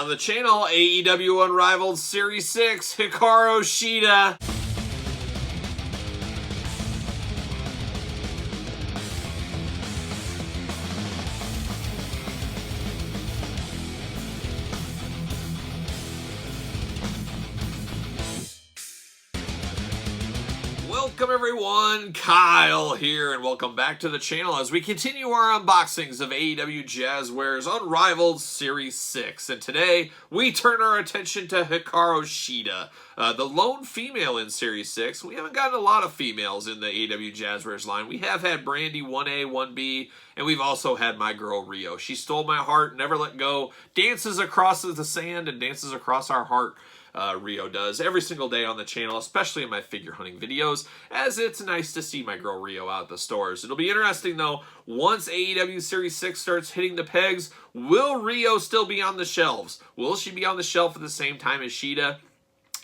on the channel, AEW Unrivaled Series 6, Hikaru Shida. Welcome everyone, Kyle here, and welcome back to the channel as we continue our unboxings of AEW Jazzware's Unrivaled Series 6. And today, we turn our attention to Hikaru Shida, the lone female in Series 6. We haven't gotten a lot of females in the AEW Jazzware's line. We have had Brandy 1A, 1B, and we've also had my girl Rio. She stole my heart, never let go, dances across the sand and dances across our heart. Rio does every single day on the channel, especially in my figure hunting videos, as it's nice to see my girl Rio out at the stores. It'll be interesting though, once AEW Series 6 starts hitting the pegs, will Rio still be on the shelves? Will she be on the shelf at the same time as Shida?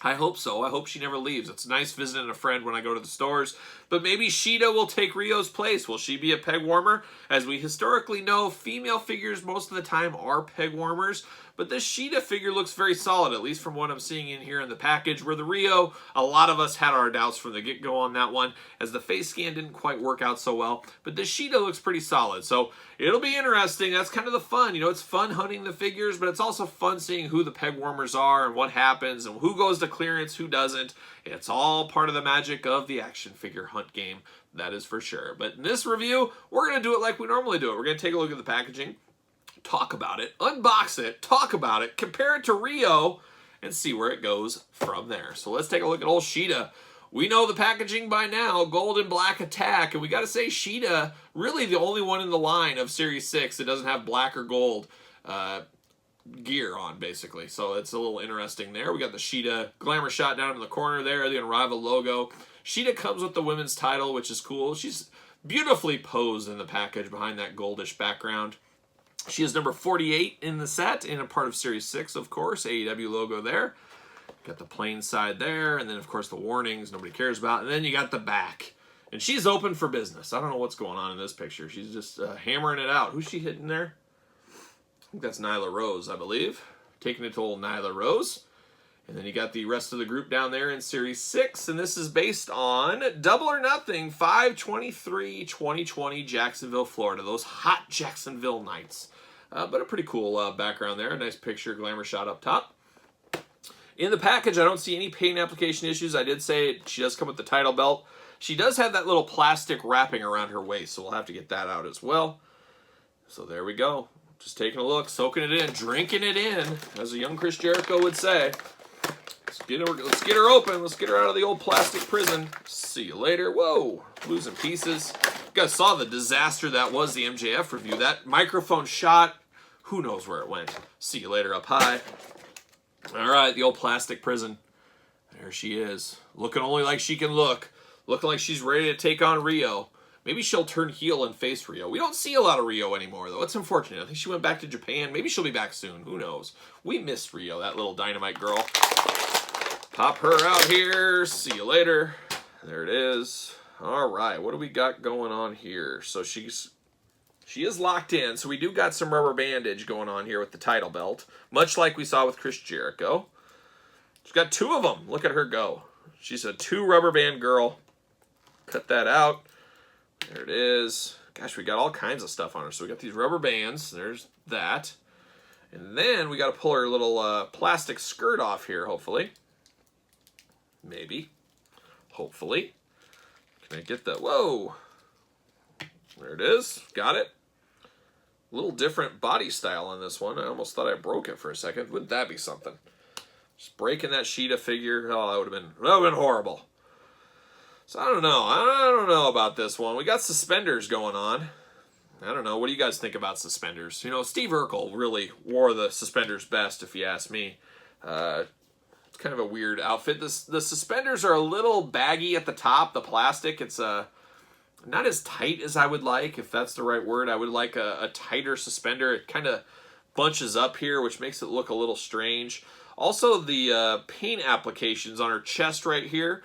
I hope so. I hope she never leaves. It's nice visiting a friend when I go to the stores. But maybe Shida will take Rio's place. Will she be a peg warmer? As we historically know, female figures most of the time are peg warmers. But this Shida figure looks very solid, at least from what I'm seeing in here in the package. Where the Rio, a lot of us had our doubts from the get-go on that one, as the face scan didn't quite work out so well. But this Shida looks pretty solid. So it'll be interesting. That's kind of the fun. You know, it's fun hunting the figures, but it's also fun seeing who the peg warmers are and what happens and who goes to clearance, who doesn't. It's all part of the magic of the action figure hunt game, that is for sure. But in this review, we're going to do it like we normally do it. We're going to take a look at the packaging, talk about it, unbox it, talk about it, compare it to Rio, and see where it goes from there. So let's take a look at old Shida. We know the packaging by now, gold and black attack, and we got to say Shida, really the only one in the line of Series 6 that doesn't have black or gold gear on, basically. So it's a little interesting there. We got the Shida glamour shot down in the corner there, the Unrivaled logo. Shida comes with the women's title, which is cool. She's beautifully posed in the package behind that goldish background. She is number 48 in the set, and a part of Series 6, of course. AEW logo there. Got the plain side there, and then, of course, the warnings nobody cares about. And then you got the back. And she's open for business. I don't know what's going on in this picture. She's just hammering it out. Who's she hitting there? I think that's Nyla Rose, I believe. Taking it to old Nyla Rose. And then you got the rest of the group down there in Series 6. And this is based on Double or Nothing 5/23/2020 Jacksonville, Florida. Those hot Jacksonville nights. But a pretty cool background there. A nice picture, glamour shot up top. In the package, I don't see any paint application issues. I did say she does come with the title belt. She does have that little plastic wrapping around her waist, so we'll have to get that out as well. So there we go. Just taking a look, soaking it in, drinking it in, as a young Chris Jericho would say. Let's get her open. Let's get her out of the old plastic prison. See you later. Whoa, losing pieces. You guys saw the disaster that was the MJF review. That microphone shot, who knows where it went. See you later up high. All right, the old plastic prison. There she is. Looking only like she can look. Looking like she's ready to take on Rio. Maybe she'll turn heel and face Rio. We don't see a lot of Rio anymore, though. It's unfortunate. I think she went back to Japan. Maybe she'll be back soon. Who knows? We missed Rio, that little dynamite girl. Pop her out here. See you later. There it is. All right, what do we got going on here? So she is locked in. So we do got some rubber bandage going on here with the title belt, much like we saw with Chris Jericho. She's got two of them. Look at her go. She's a 2 rubber band girl. Cut that out. There it is. Gosh, we got all kinds of stuff on her. So we got these rubber bands. There's that. And then we got to pull her little plastic skirt off here, hopefully. Maybe. Hopefully. Can I get that? Whoa. There it is. Got it. A little different body style on this one. I almost thought I broke it for a second. Wouldn't that be something? Just breaking that Shida figure. Oh, that would have been horrible. So I don't know about this one. We got suspenders going on. I don't know. What do you guys think about suspenders? You know, Steve Urkel really wore the suspenders best, if you ask me. It's kind of a weird outfit. The suspenders are a little baggy at the top. The plastic, it's not as tight as I would like, if that's the right word. I would like a tighter suspender. It kind of bunches up here, which makes it look a little strange. Also, the paint applications on her chest right here,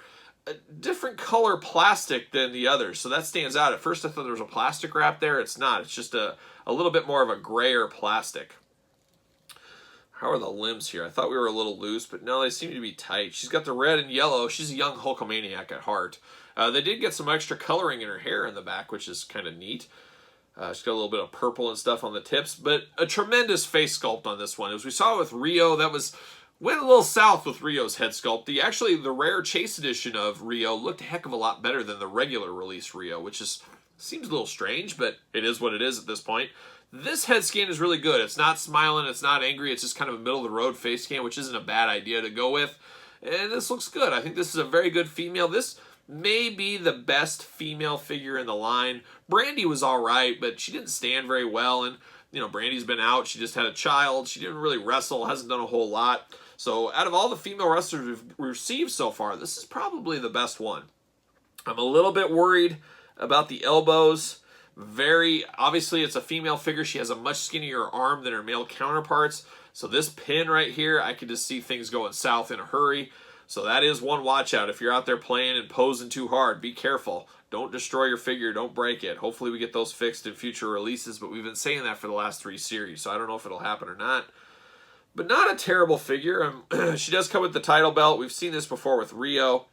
a different color plastic than the others, so that stands out. At first I thought there was a plastic wrap there. It's not. It's just a little bit more of a grayer plastic. How are the limbs here? I thought we were a little loose, but no, they seem to be tight. She's got the red and yellow. She's a young Hulkamaniac at heart. They did get some extra coloring in her hair in the back, which is kind of neat. She's got a little bit of purple and stuff on the tips, but a tremendous face sculpt on this one. As we saw with Rio, went a little south with Rio's head sculpt. The rare Chase edition of Rio looked a heck of a lot better than the regular release Rio, which seems a little strange, but it is what it is at this point. This head scan is really good. It's not smiling, it's not angry, it's just kind of a middle-of-the-road face scan, which isn't a bad idea to go with. And this looks good. I think this is a very good female. This may be the best female figure in the line. Brandy was all right, but she didn't stand very well, and Brandy's been out. She just had a child. She didn't really wrestle, hasn't done a whole lot. So out of all the female wrestlers we've received so far, this is probably the best one. I'm a little bit worried about the elbows. Obviously it's a female figure. She has a much skinnier arm than her male counterparts. So this pin right here, I can just see things going south in a hurry. So that is one watch out. If you're out there playing and posing too hard, be careful. Don't destroy your figure. Don't break it. Hopefully we get those fixed in future releases, but we've been saying that for the last 3 series, so I don't know if it'll happen or not. But not a terrible figure. She does come with the title belt. We've seen this before with Rio.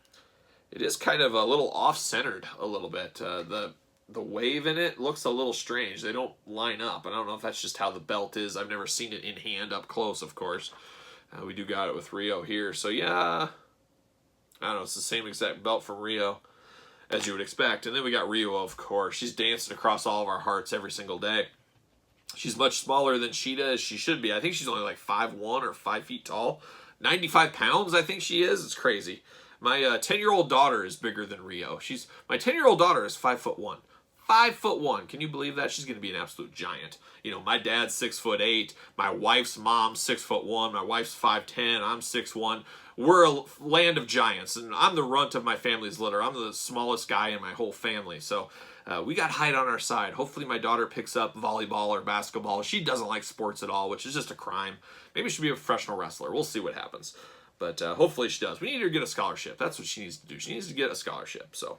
It is kind of a little off-centered a little bit. The wave in it looks a little strange. They don't line up. I don't know if that's just how the belt is. I've never seen it in hand up close, of course. We do got it with Rio here. So yeah, I don't know. It's the same exact belt from Rio as you would expect. And then we got Rio, of course. She's dancing across all of our hearts every single day. She's much smaller than Shida as she should be. I think she's only like 5'1" or 5 feet tall. 95 pounds, I think she is. It's crazy. My 10-year-old daughter is bigger than Rio. My 10-year-old daughter is 5'1". 5'1". Can you believe that? She's going to be an absolute giant. My dad's 6'8". My wife's mom's 6'1". My wife's 5'10". I'm 6'1". We're a land of giants, and I'm the runt of my family's litter. I'm the smallest guy in my whole family, so we got height on our side. Hopefully my daughter picks up volleyball or basketball. She doesn't like sports at all, which is just a crime. Maybe she'll be a professional wrestler. We'll see what happens. But hopefully she does. We need her to get a scholarship. That's what she needs to do. She needs to get a scholarship. So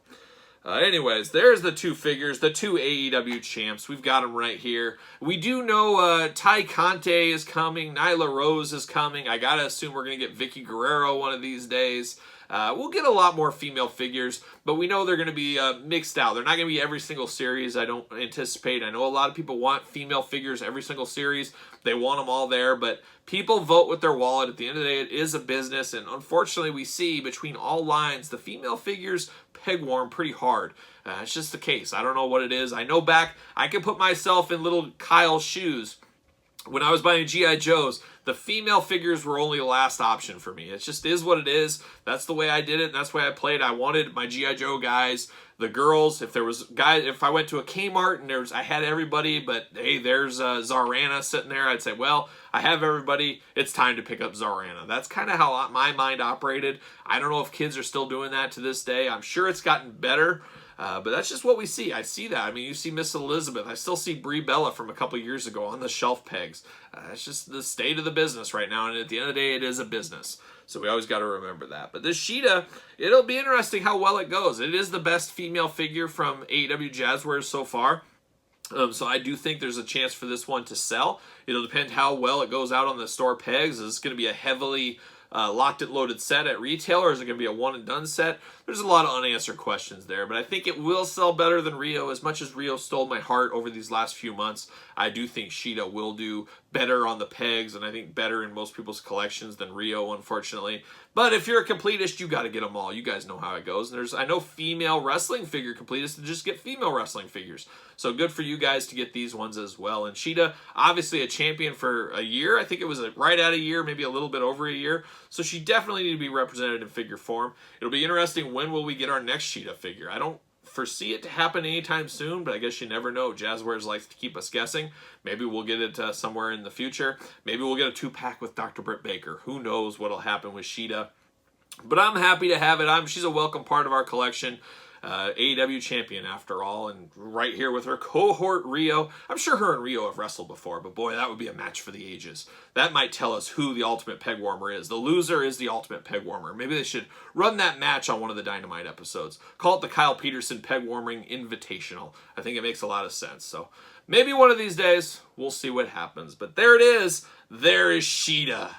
anyways, there's the 2 figures, the 2 AEW champs. We've got them right here. We do know Ty Conte is coming. Nyla Rose is coming. I got to assume we're going to get Vicky Guerrero one of these days. We'll get a lot more female figures, but we know they're going to be mixed out. They're not going to be every single series, I don't anticipate. I know a lot of people want female figures every single series. They want them all there, but people vote with their wallet. At the end of the day, it is a business, and unfortunately we see between all lines, the female figures peg warm pretty hard. It's just the case. I don't know what it is. I know I can put myself in little Kyle's shoes. When I was buying G.I. Joes, the female figures were only the last option for me. It just is what it is. That's the way I did it, and that's the way I played. I wanted my G.I. Joe guys, the girls. If I went to a Kmart and I had everybody, but hey, there's Zarana sitting there, I'd say, well, I have everybody. It's time to pick up Zarana. That's kind of how my mind operated. I don't know if kids are still doing that to this day. I'm sure it's gotten better. But that's just what we see. I see that. I mean, you see Miss Elizabeth. I still see Brie Bella from a couple years ago on the shelf pegs. It's just the state of the business right now. And at the end of the day, it is a business. So we always got to remember that. But this Shida, it'll be interesting how well it goes. It is the best female figure from AEW Jazzwares so far. So I do think there's a chance for this one to sell. It'll depend how well it goes out on the store pegs. Is this going to be a heavily locked and loaded set at retail, or is it going to be a one and done set? There's a lot of unanswered questions there, but I think it will sell better than Rio. As much as Rio stole my heart over these last few months, I do think Shida will do better on the pegs, and I think better in most people's collections than Rio, unfortunately. But if you're a completist, you got to get them all. You guys know how it goes. And I know female wrestling figure completists that just get female wrestling figures. So good for you guys to get these ones as well. And Shida, obviously a champion for a year. I think it was right at a year, maybe a little bit over a year. So she definitely needs to be represented in figure form. It'll be interesting, when will we get our next Shida figure? I don't foresee it to happen anytime soon, but I guess you never know. Jazzwares likes to keep us guessing. Maybe we'll get it somewhere in the future. Maybe we'll get a 2-pack with Dr. Britt Baker. Who knows what'll happen with Shida. But I'm happy to have it. She's a welcome part of our collection. AEW champion after all, and right here with her cohort Rio. I'm sure her and Rio have wrestled before, but boy, that would be a match for the ages. That might tell us who the ultimate peg warmer is. The loser is the ultimate peg warmer. Maybe they should run that match on one of the Dynamite episodes. Call it the Kyle Peterson Peg Warming Invitational. I think it makes a lot of sense. So Maybe one of these days, we'll see what happens. But there it is. There is Shida.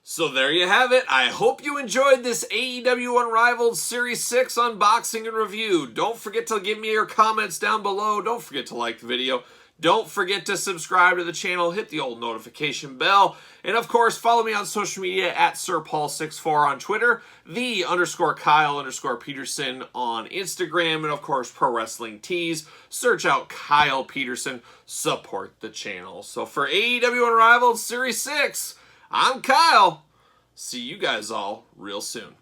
So there you have it. I hope you enjoyed this AEW Unrivaled Series 6 unboxing and review. Don't forget to give me your comments down below. Don't forget to like the video. Don't forget to subscribe to the channel. Hit the old notification bell. And of course, follow me on social media at SirPaul64 on Twitter, _Kyle_Peterson on Instagram, and of course, Pro Wrestling Tees. Search out Kyle Peterson. Support the channel. So for AEW Unrivaled Series 6, I'm Kyle. See you guys all real soon.